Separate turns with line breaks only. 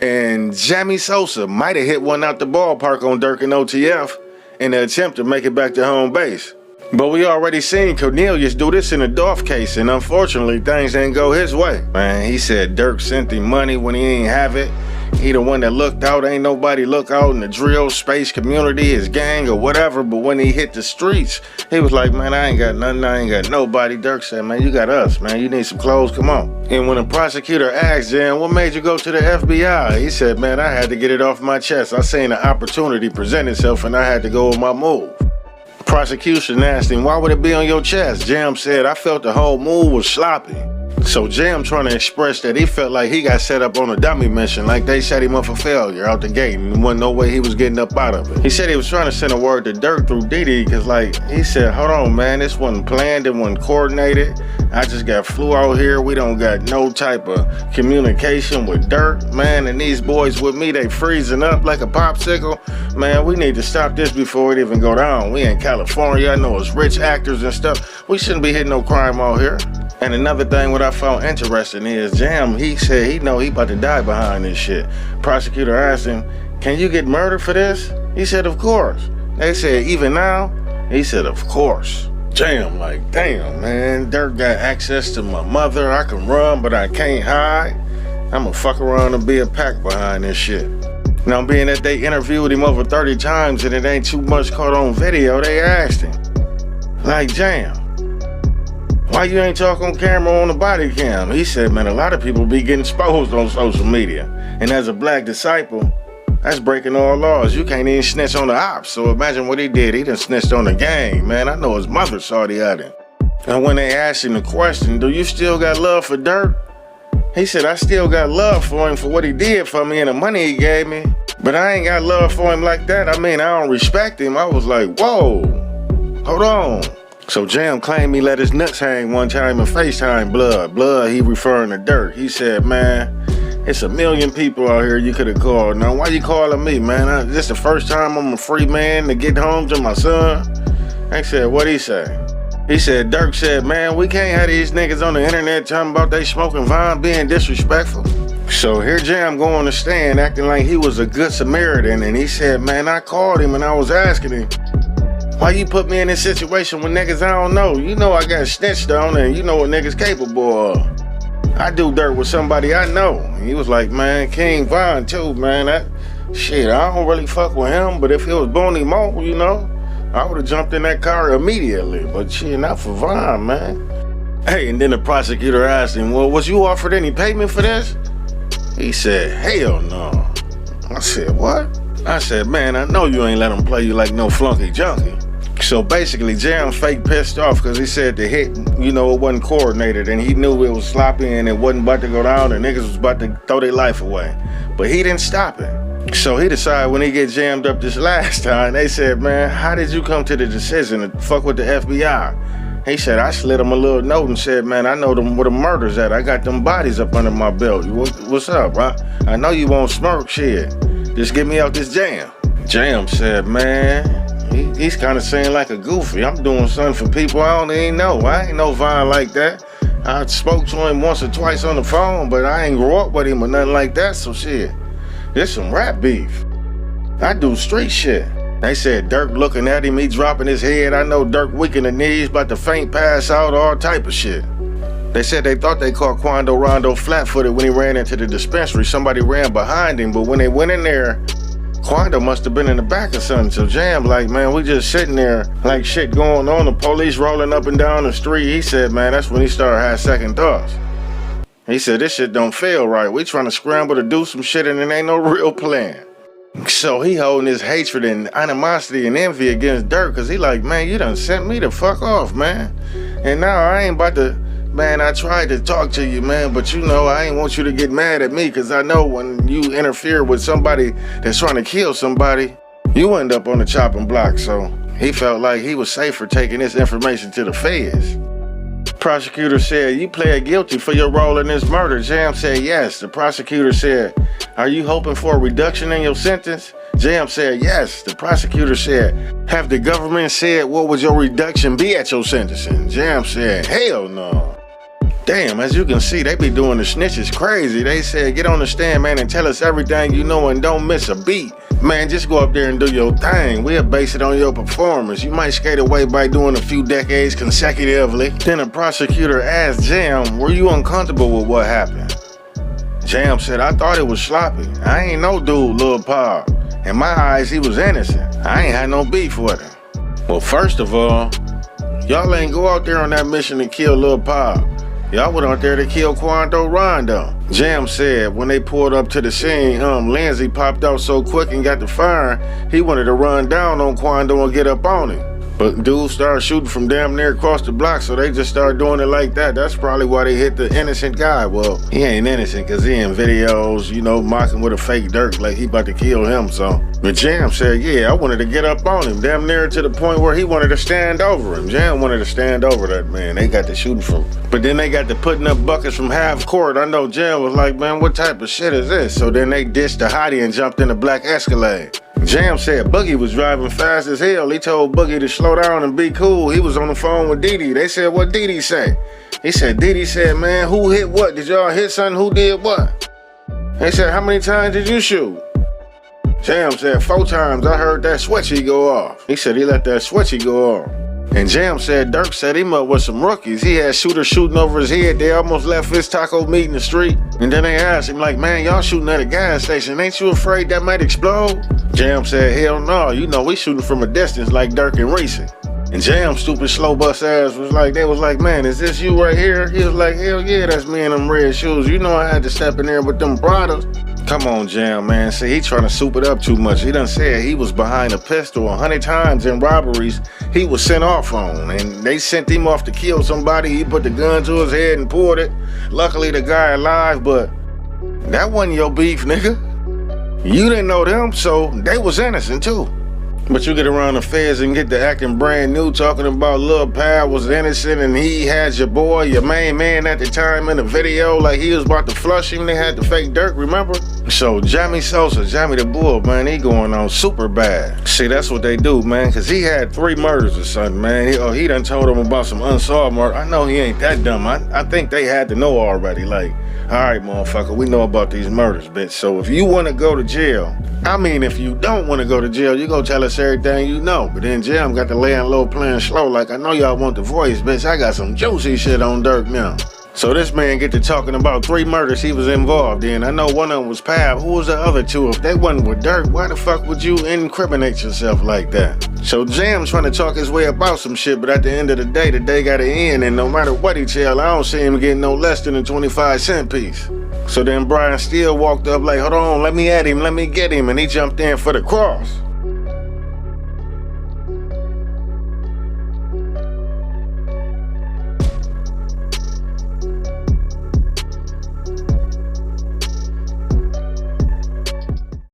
And Jamie Sosa might have hit one out the ballpark on Durk and OTF in the attempt to make it back to home base. But we already seen Cornelius do this in a Dolph case, and unfortunately things didn't go his way. Man, he said Durk sent him money when he ain't have it. He the one that looked out. Ain't nobody look out in the drill space community, his gang or whatever. But when he hit the streets, he was like, man, I ain't got nothing, I ain't got nobody. Durk said, man, you got us, man. You need some clothes, come on. And when the prosecutor asked Jam, what made you go to the FBI? He said, man, I had to get it off my chest. I seen an opportunity present itself and I had to go with my move. Prosecution asked him, why would it be on your chest? Jam said, I felt the whole move was sloppy. So Jam trying to express that he felt like he got set up on a dummy mission, like they set him up for failure out the gate and there wasn't no way he was getting up out of it. He said he was trying to send a word to Durk through Diddy because he said, hold on, man, this wasn't planned, it wasn't coordinated. I just got flew out here. We don't got no type of communication with Durk, man, and these boys with me, they freezing up like a popsicle. Man, we need to stop this before it even go down. We in California, I know it's rich actors and stuff. We shouldn't be hitting no crime out here. And another thing what I found interesting is Jam, he said he know he about to die behind this shit. Prosecutor asked him, can you get murdered for this? He said, of course. They said, even now? He said, of course. Jam like, damn, man, Durk got access to my mother. I can run, but I can't hide. I'ma fuck around and be a pack behind this shit. Now, being that they interviewed him over 30 times and it ain't too much caught on video, they asked him, like, Jam, why you ain't talk on camera on the body cam? He said, man, a lot of people be getting exposed on social media. And as a black disciple, that's breaking all laws. You can't even snitch on the ops. So imagine what he did. He done snitched on the gang, man. I know his mother saw the at him. And when they asked him the question, do you still got love for Durk? He said, I still got love for him for what he did for me and the money he gave me. But I ain't got love for him like that. I mean, I don't respect him. I was like, whoa, hold on. So Jam claimed he let his nuts hang one time in FaceTime blood. Blood, he referring to Durk. He said, man, it's a million people out here you could have called. Now, why you calling me, man? This the first time I'm a free man to get home to my son? I said, what'd he say? He said, Durk said, man, we can't have these niggas on the internet talking about they smoking Vine being disrespectful. So here Jam go on the stand acting like he was a good Samaritan. And he said, man, I called him and I was asking him, why you put me in this situation with niggas I don't know? You know I got snitched on and you know what niggas capable of. I do dirt with somebody I know. And he was like, man, King Von too, man. That shit, I don't really fuck with him, but if it was Boney Mo, you know, I would have jumped in that car immediately. But shit, not for Von, man. Hey, and then the prosecutor asked him, well, was you offered any payment for this? He said, hell no. I said, what? I said, man, I know you ain't let him play you like no flunky junkie. So basically, Jam fake pissed off because he said the hit, you know, it wasn't coordinated and he knew it was sloppy and it wasn't about to go down and niggas was about to throw their life away. But he didn't stop it. So he decided when he get jammed up this last time, they said, man, how did you come to the decision to fuck with the FBI? He said, I slid him a little note and said, man, I know them where the murders at. I got them bodies up under my belt. What's up, right? I know you won't smirk shit. Just get me out this jam. Jam said, man, he's kind of saying like a goofy. I'm doing something for people I don't even know. I ain't no Vine like that. I spoke to him once or twice on the phone, but I ain't grow up with him or nothing like that, so shit. This some rap beef. I do street shit. They said Durk looking at him, he dropping his head. I know Durk weak in the knees, about to faint, pass out, all type of shit. They said they thought they caught Quando Rondo flat-footed when he ran into the dispensary. Somebody ran behind him, but when they went in there, Quando must have been in the back or something. So Jam like, man, we just sitting there like shit going on, the police rolling up and down the street. He said, man, that's when he started having second thoughts. He said, this shit don't feel right. We trying to scramble to do some shit and it ain't no real plan. So he holding his hatred and animosity and envy against Durk because he like, man, you done sent me the fuck off, man. And now I ain't about to, man, I tried to talk to you, man, but you know, I ain't want you to get mad at me because I know when you interfere with somebody that's trying to kill somebody, you end up on the chopping block. So he felt like he was safer taking this information to the feds. Prosecutor said, you pled guilty for your role in this murder. Jam said, yes. The prosecutor said, are you hoping for a reduction in your sentence? Jam said, yes. The prosecutor said, have the government said what would your reduction be at your sentencing? Jam said, hell no. Damn, as you can see, they be doing the snitches crazy. They said, get on the stand, man, and tell us everything you know and don't miss a beat. Man, just go up there and do your thing. We'll base it on your performance. You might skate away by doing a few decades consecutively. Then a prosecutor asked Jam, were you uncomfortable with what happened? Jam said, I thought it was sloppy. I ain't no dude, Lil Pop. In my eyes, he was innocent. I ain't had no beef with him. Well, first of all, y'all ain't go out there on that mission to kill Lil Pop. Y'all went out there to kill Quando Rondo. Jam said when they pulled up to the scene, Lindsay popped out so quick and got the fire, he wanted to run down on Quando and get up on him. But dudes started shooting from damn near across the block, so they just started doing it like that. That's probably why they hit the innocent guy. Well, he ain't innocent because he in videos, you know, mocking with a fake Durk like he about to kill him, so. But Jam said, yeah, I wanted to get up on him, damn near to the point where he wanted to stand over him. Jam wanted to stand over that man. They got the shooting from. But then they got to putting up buckets from half court. I know Jam was like, man, what type of shit is this? So then they ditched the hottie and jumped in the black Escalade. Jam said Boogie was driving fast as hell. He told Boogie to slow down and be cool. He was on the phone with Didi. They said, what Didi say? He said, Didi said, man, who hit what? Did y'all hit something? Who did what? They said, how many times did you shoot? Jam said, 4 times. I heard that switchy go off. He said he let that switchy go off. And Jam said Durk set him up with some rookies. He had shooters shooting over his head. They almost left his taco meat in the street. And then they asked him like, man, y'all shooting at a gas station. Ain't you afraid that might explode? Jam said, hell no. You know, we shooting from a distance like Durk and Reese. And Jam stupid slow bus ass was like, they was like, man, is this you right here? He was like, hell yeah, that's me in them red shoes. You know I had to step in there with them Pradas. Come on, Jam, man. See, he trying to soup it up too much. He done said he was behind a pistol 100 times in robberies he was sent off on. And they sent him off to kill somebody. He put the gun to his head and pulled it. Luckily, the guy alive, but that wasn't your beef, nigga. You didn't know them, so they was innocent, too. But you get around the feds and get to acting brand new, talking about Lil Pal was innocent and he had your boy, your main man at the time in the video, like he was about to flush him. They had the fake Durk, remember? So Jamie Sosa, Jamie the Bull, man, he going on super bad. See, that's what they do, man, because he had 3 murders or something, man. He done told them about some unsolved murder. I know he ain't that dumb. I think they had to know already, like, all right, motherfucker, we know about these murders, bitch. So if you want to go to jail, I mean, if you don't want to go to jail, you go tell us everything you know. But then Jam got the laying low, playing slow, like, I know y'all want the voice, bitch. I got some juicy shit on Durk now. So this man get to talking about 3 murders he was involved in. I know one of them was Pab. Who was the other 2? If they wasn't with Durk, why the fuck would you incriminate yourself like that? So Jam's trying to talk his way about some shit, but at the end of the day got to end, and no matter what he tell, I don't see him getting no less than a 25-cent piece. So then Brian Steele walked up like, hold on, let me at him, let me get him, and he jumped in for the cross.